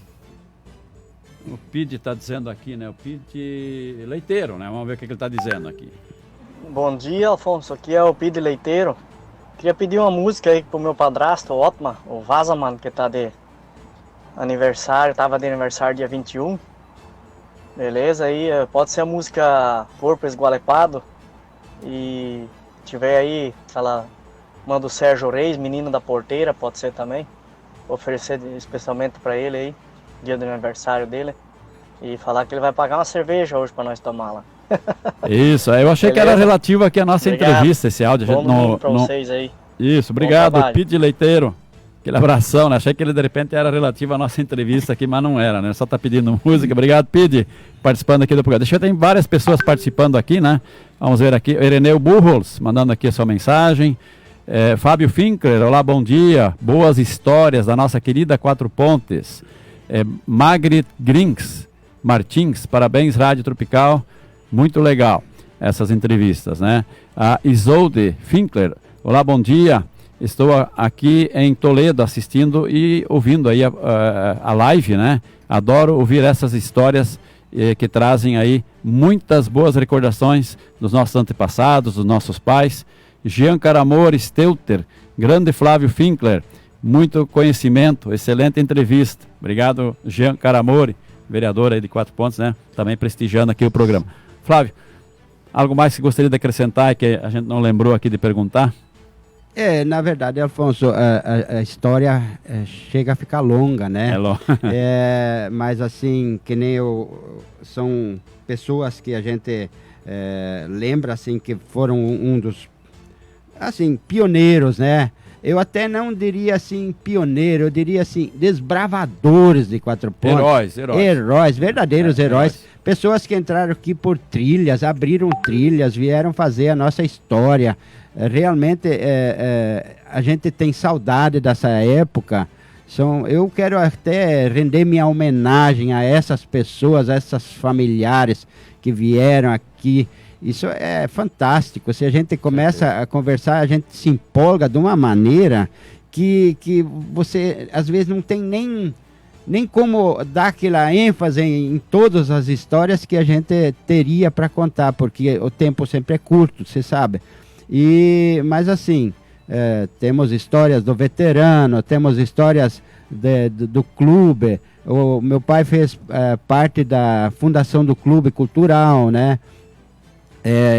está dizendo aqui, né? O PID Leiteiro, né? Vamos ver o que ele está dizendo aqui. Bom dia, Alfonso. Aqui é o PID Leiteiro. Queria pedir uma música aí pro meu padrasto, o Otmar, o Vazaman, que tá de aniversário, tava de aniversário dia 21. Beleza? Aí pode ser a música Corpo Esgualepado. E tiver aí aquela manda o Sérgio Reis, Menino da Porteira, pode ser também. Vou oferecer especialmente para ele aí, dia do aniversário dele. E falar que ele vai pagar uma cerveja hoje para nós tomar lá. Isso, eu achei que era relativo aqui à nossa entrevista, esse áudio. Bom para vocês aí. Isso, obrigado, Pide Leiteiro. Aquele abração, né? Achei que ele de repente era relativo à nossa entrevista aqui, mas não era, né? Só tá pedindo música. Obrigado, Pide, participando aqui do programa. Deixa eu ter várias pessoas participando aqui, né? Vamos ver aqui. Ireneu Burrols, mandando aqui a sua mensagem. Fábio Finkler, olá, bom dia. Boas histórias da nossa querida Quatro Pontes. Magrit Grinks Martins, parabéns, Rádio Tropical. Muito legal essas entrevistas, né? A Isolde Finkler, olá, bom dia. Estou aqui em Toledo assistindo e ouvindo aí a live, né? Adoro ouvir essas histórias que trazem aí muitas boas recordações dos nossos antepassados, dos nossos pais. Jean Caramor Steuter, grande Flávio Finkler, muito conhecimento, excelente entrevista. Obrigado, Jean Caramor, vereador aí de Quatro Pontos, né? Também prestigiando aqui o programa. Flávio, algo mais que gostaria de acrescentar e que a gente não lembrou aqui de perguntar? Na verdade, Alfonso, a história chega a ficar longa, né? Mas assim, que nem são pessoas que a gente lembra, assim, que foram um dos, assim, pioneiros, né? Eu até não diria assim pioneiro, eu diria assim desbravadores de Quatro Pontos. Heróis, verdadeiros heróis. Pessoas que entraram aqui por trilhas, abriram trilhas, vieram fazer a nossa história. Realmente a gente tem saudade dessa época. Eu quero até render minha homenagem a essas pessoas, a essas familiares que vieram aqui. Isso é fantástico. Se a gente começa a conversar, a gente se empolga de uma maneira que você às vezes não tem nem como dar aquela ênfase em todas as histórias que a gente teria para contar, porque o tempo sempre é curto, você sabe. Mas assim, temos histórias do veterano, temos histórias do clube. O meu pai fez parte da fundação do clube cultural, né?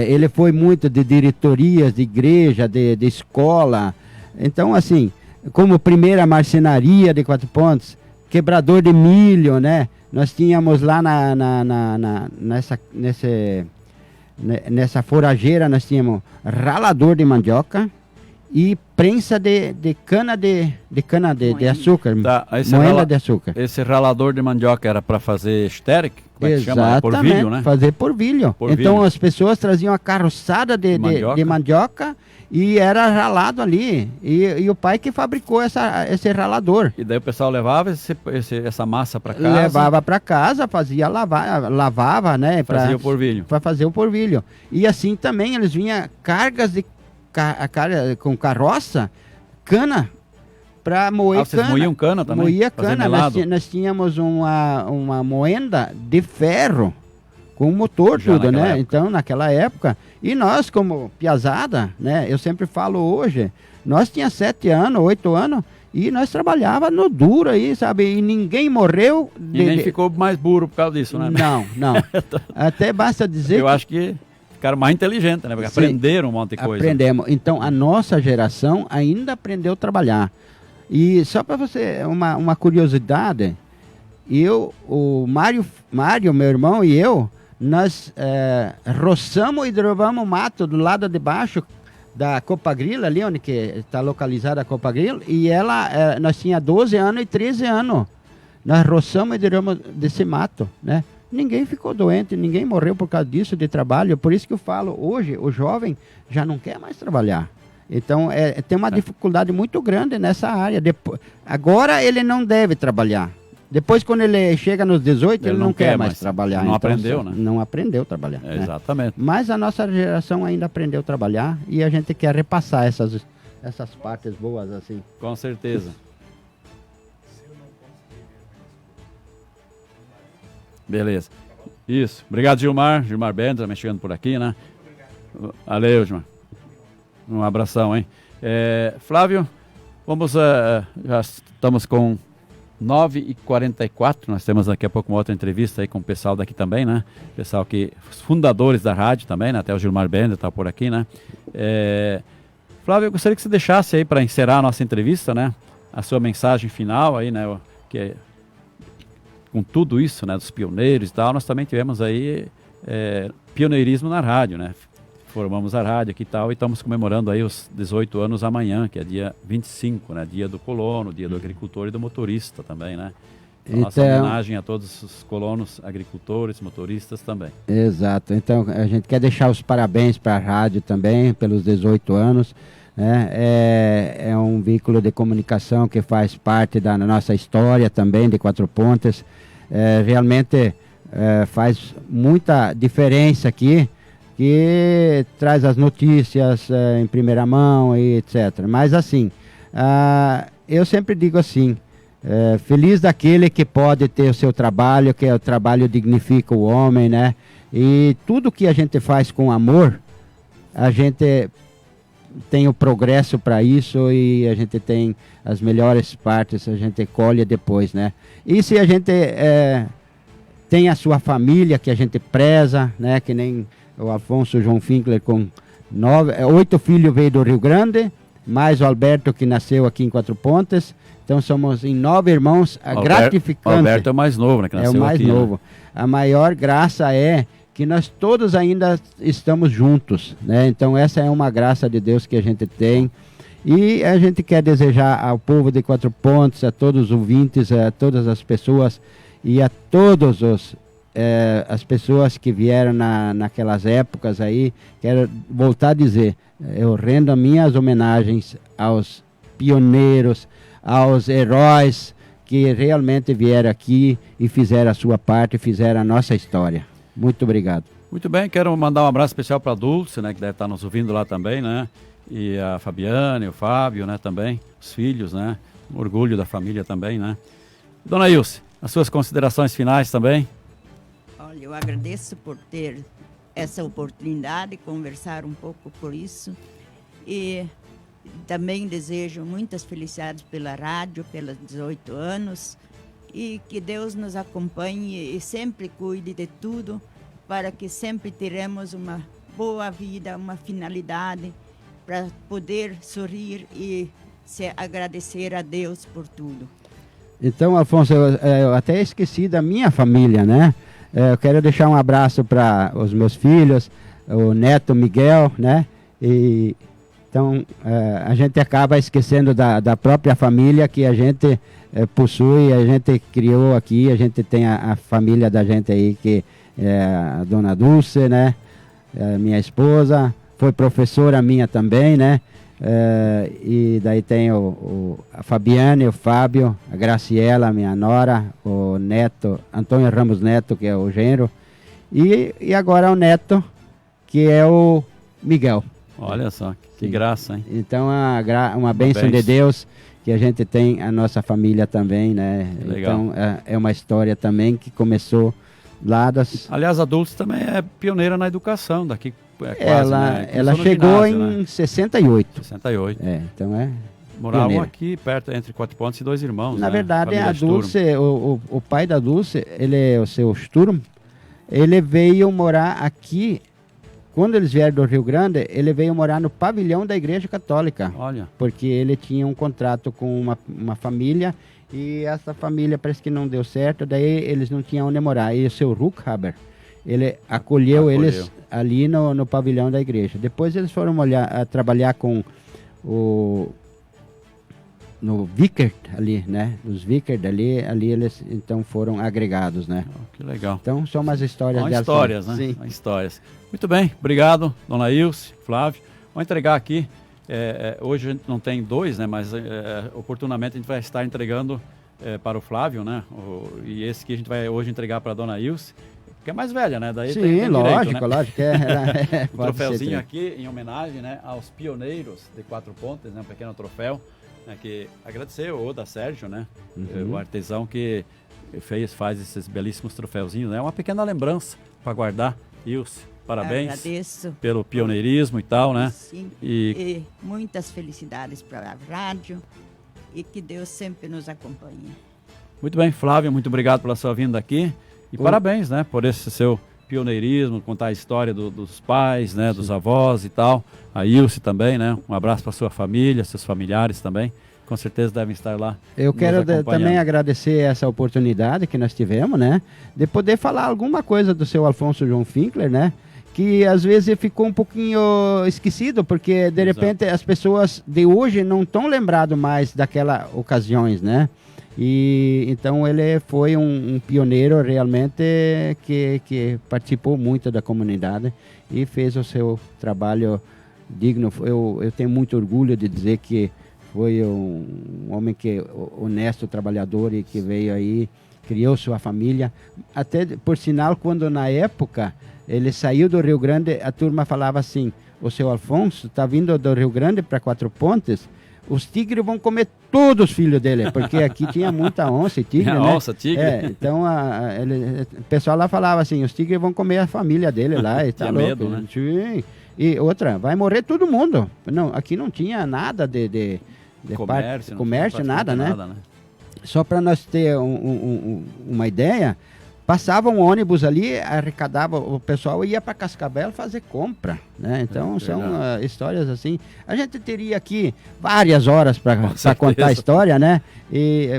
Ele foi muito de diretorias de igreja, de escola. Então, assim, como primeira marcenaria de Quatro Pontos, quebrador de milho, né? Nós tínhamos lá nessa forageira, nós tínhamos ralador de mandioca e prensa de cana de açúcar, moenda de açúcar. Esse ralador de mandioca era para fazer estéric? Como é que chama? Porvilho, né? Fazer porvilho. Então as pessoas traziam a carroçada de mandioca e era ralado ali. E o pai que fabricou esse ralador. E daí o pessoal levava essa massa para casa? Levava para casa, fazia lavava, né? Fazia o porvilho. Para fazer o porvilho. E assim também eles vinham cargas com carroça, cana, para moer cana. Vocês moíam cana também? Moía cana. Nós tínhamos uma moenda de ferro, com motor, já tudo, né? Época. Então, naquela época. E nós, como piazada, né? Eu sempre falo hoje, nós tínhamos 7 anos, 8 anos, e nós trabalhava no duro aí, sabe? E ninguém morreu. E nem ficou mais burro por causa disso, né? Não. Até basta dizer Eu acho que ficaram mais inteligentes, né? Porque aprenderam um monte de coisa. Aprendemos. Então, a nossa geração ainda aprendeu a trabalhar. E só para você, uma curiosidade, o Mário, meu irmão e eu, nós roçamos e derrubamos mato do lado de baixo da Copagril, ali onde está localizada a Copagril, e nós tinha 12 anos e 13 anos. Nós roçamos e derrubamos desse mato, né? Ninguém ficou doente, ninguém morreu por causa disso, de trabalho. Por isso que eu falo, hoje o jovem já não quer mais trabalhar. Então, tem uma dificuldade muito grande nessa área. Agora ele não deve trabalhar. Depois, quando ele chega nos 18, ele não quer mais trabalhar. Não então, aprendeu, né? Não aprendeu a trabalhar. Né? Exatamente. Mas a nossa geração ainda aprendeu a trabalhar e a gente quer repassar essas partes boas assim. Com certeza. Beleza. Isso. Obrigado, Gilmar. Gilmar Bento também chegando por aqui, né? Valeu, Gilmar. Um abração, hein? Flávio, já estamos com 9h44, nós temos daqui a pouco uma outra entrevista aí com o pessoal daqui também, né? Pessoal os fundadores da rádio também, né? Até o Gilmar Bender está por aqui, né? Flávio, eu gostaria que você deixasse aí para encerrar a nossa entrevista, né? A sua mensagem final aí, né? Com tudo isso, né? Dos pioneiros e tal, nós também tivemos aí pioneirismo na rádio, né? Formamos a rádio aqui e tal, e estamos comemorando aí os 18 anos amanhã, que é dia 25, né? Dia do colono, dia do agricultor e do motorista também, né? Então, nossa homenagem a todos os colonos, agricultores, motoristas também. Exato. Então, a gente quer deixar os parabéns para a rádio também, pelos 18 anos. Né? É um veículo de comunicação que faz parte da nossa história também, de Quatro Pontas. Realmente faz muita diferença aqui, que traz as notícias em primeira mão e etc. Mas assim, eu sempre digo assim, feliz daquele que pode ter o seu trabalho, que o trabalho dignifica o homem, né? E tudo que a gente faz com amor, a gente tem o progresso para isso e a gente tem as melhores partes, a gente colhe depois, né? E se a gente tem a sua família que a gente preza, né? Que nem o Afonso João Finkler com 8 filhos veio do Rio Grande, mais o Alberto que nasceu aqui em Quatro Pontas. Então somos em 9 irmãos, gratificante. O Alberto é o mais novo, né? Que nasceu é o mais aqui, novo. Né? A maior graça é que nós todos ainda estamos juntos, né? Então essa é uma graça de Deus que a gente tem. E a gente quer desejar ao povo de Quatro Pontas, a todos os ouvintes, a todas as pessoas e a todos as pessoas que vieram naquelas épocas aí, quero voltar a dizer, eu rendo as minhas homenagens aos pioneiros, aos heróis que realmente vieram aqui e fizeram a sua parte, fizeram a nossa história. Muito obrigado. Muito bem, quero mandar um abraço especial para a Dulce, né, que deve estar nos ouvindo lá também, né? e a Fabiana e o Fábio, né, também, os filhos, né, orgulho da família também, né. Dona Ilse, as suas considerações finais também? Olha, eu agradeço por ter essa oportunidade de conversar um pouco por isso e também desejo muitas felicidades pela rádio, pelos 18 anos e que Deus nos acompanhe e sempre cuide de tudo para que sempre teremos uma boa vida, uma finalidade para poder sorrir e se agradecer a Deus por tudo. Então, Alfonso, eu até esqueci da minha família, né? Eu quero deixar um abraço para os meus filhos, o neto Miguel, né? E, então, a gente acaba esquecendo da própria família que a gente possui, a gente criou aqui, a gente tem a família da gente aí, que é a Dona Dulce, né? Minha esposa, foi professora minha também, né? E daí tem a Fabiane, o Fábio, a Graciela, minha nora, o neto, Antônio Ramos Neto, que é o genro, e agora o neto, que é o Miguel. Olha só, que graça, hein? Então, uma bênção de Deus, que a gente tem a nossa família também, né? Legal. Então, é uma história também que começou lá das... Aliás, a Dulce também é pioneira na educação daqui. Quase, ela chegou ginásio, em 68. 68. Então Moravam pioneira. aqui perto, entre Quatro Pontos e Dois Irmãos. Na né? verdade, Família a Sturm. Dulce, o pai da Dulce, o seu Sturm, ele veio morar aqui. Quando eles vieram do Rio Grande, ele veio morar no pavilhão da Igreja Católica. Olha. Porque ele tinha um contrato com uma família e essa família parece que não deu certo, daí eles não tinham onde morar. E o seu Ruckhaber, ele acolheu eles ali no pavilhão da igreja. Depois eles foram trabalhar com no Vickert ali, né? Os Vickert ali eles então foram agregados, né? Que legal. Então são umas histórias São delas. histórias, né? Sim. São histórias. Muito bem, obrigado, Dona Ilse, Flávio. Vou entregar aqui, hoje a gente não tem dois, né? Mas oportunamente a gente vai estar entregando para o Flávio, né? E esse que a gente vai hoje entregar para a Dona Ilse, que é mais velha, né? Daí Sim, tem lógico, direito, né? lógico. Um troféuzinho aqui em homenagem, né, aos pioneiros de Quatro Pontes, né? Um pequeno troféu, né, que agradecer o Oda Sérgio, né? O artesão que faz esses belíssimos troféuzinhos, né? Uma pequena lembrança para guardar. Ilse, parabéns. Agradeço. Pelo pioneirismo e tal, né? Sim. E E muitas felicidades para a rádio e que Deus sempre nos acompanhe. muito bem, Flávio, muito obrigado pela sua vinda aqui. E parabéns, né, por esse seu pioneirismo, contar a história dos pais, né, dos avós e tal. A Ilse também, né? Um abraço para sua família, seus familiares também. Com certeza devem estar lá. Eu quero nos acompanhando. também agradecer essa oportunidade que nós tivemos, né? De poder falar alguma coisa do seu Alfonso João Finkler, né? Que às vezes ficou um pouquinho esquecido, porque de repente as pessoas de hoje não estão lembrado mais daquelas ocasiões, né? E então ele foi um pioneiro realmente que participou muito da comunidade e fez o seu trabalho digno. Eu tenho muito orgulho de dizer que foi um homem honesto, trabalhador e que veio aí, criou sua família. Até, por sinal, quando na época ele saiu do Rio Grande, a turma falava assim: o seu Alfonso está vindo do Rio Grande para Quatro Pontes, os tigres vão comer todos os filhos dele, porque aqui tinha muita onça e tigre, né? Onça, tigre. Então o pessoal lá falava assim: os tigres vão comer a família dele lá. E tá Tinha louco, medo, né? Sim. E outra, vai morrer todo mundo. Não, aqui não tinha nada de comércio, nada, né? Só para nós ter uma ideia, passava um ônibus ali, arrecadava o pessoal e ia para Cascavel fazer compra, né? Então são histórias assim. A gente teria aqui várias horas para contar a história, né?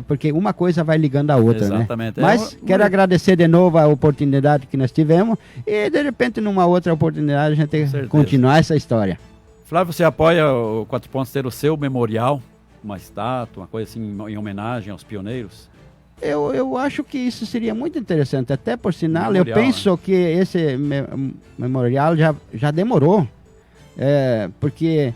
Porque uma coisa vai ligando a outra, exatamente, né? Mas quero agradecer de novo a oportunidade que nós tivemos e de repente numa outra oportunidade a gente continuar essa história. Flávio, você apoia o Quatro Pontos ter o seu memorial, uma estátua, uma coisa assim em homenagem aos pioneiros? Eu acho que isso seria muito interessante, até por sinal, eu penso que esse memorial já demorou, porque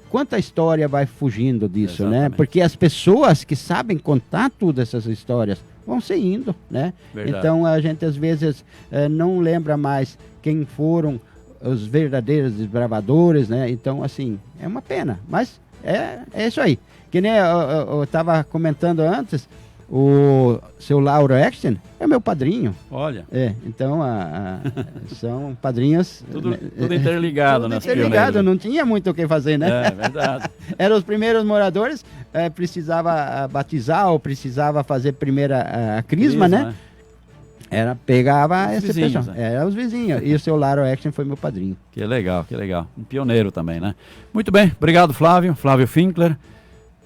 quanta história vai fugindo disso, né? Porque as pessoas que sabem contar todas essas histórias vão se indo, né? Verdade. Então a gente às vezes não lembra mais quem foram os verdadeiros desbravadores, né? Então, assim, é uma pena, mas é isso aí. Que nem eu estava comentando antes, o seu Lauro Eckstein é meu padrinho. Olha. Então são padrinhos. Tudo interligado, né? Interligado, não tinha muito o que fazer, né? É verdade. Eram os primeiros moradores, precisava batizar ou precisava fazer primeira crisma, né? Pegava esse pessoal. Era os vizinhos. E o seu Lauro Eckstein foi meu padrinho. Que legal, que legal. Um pioneiro também, né? Muito bem, obrigado, Flávio. Flávio Finkler.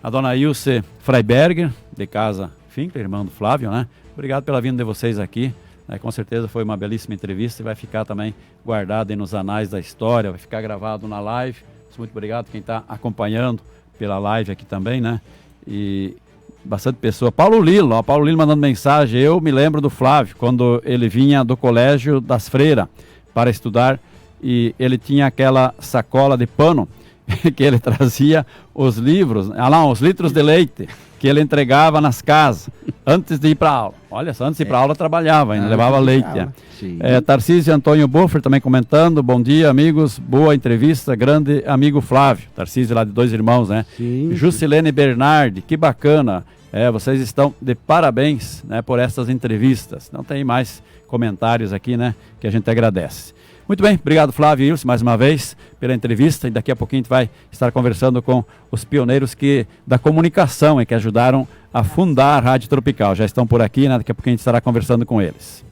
A dona Ilse Freiberger, de casa Finkler, irmã do Flávio, né? Obrigado pela vinda de vocês aqui. Com certeza foi uma belíssima entrevista e vai ficar também guardada aí nos anais da história, vai ficar gravado na live. Muito obrigado quem está acompanhando pela live aqui também, né? E bastante pessoa. Paulo Lilo mandando mensagem. Eu me lembro do Flávio, quando ele vinha do Colégio das Freiras para estudar e ele tinha aquela sacola de pano que ele trazia os livros, os litros de leite que ele entregava nas casas antes de ir para aula. Olha só, antes de ir para aula trabalhava, ainda levava leite. Tarcísio Antônio Buffer também comentando, bom dia amigos, boa entrevista, grande amigo Flávio. Tarcísio lá de Dois Irmãos, né? Jusilene Bernardi, que bacana, vocês estão de parabéns, né, por essas entrevistas. Não tem mais comentários aqui, né, que a gente agradece. Muito bem, obrigado Flávio e Ilse mais uma vez pela entrevista e daqui a pouquinho a gente vai estar conversando com os pioneiros da comunicação e que ajudaram a fundar a Rádio Tropical. Já estão por aqui, né? Daqui a pouquinho a gente estará conversando com eles.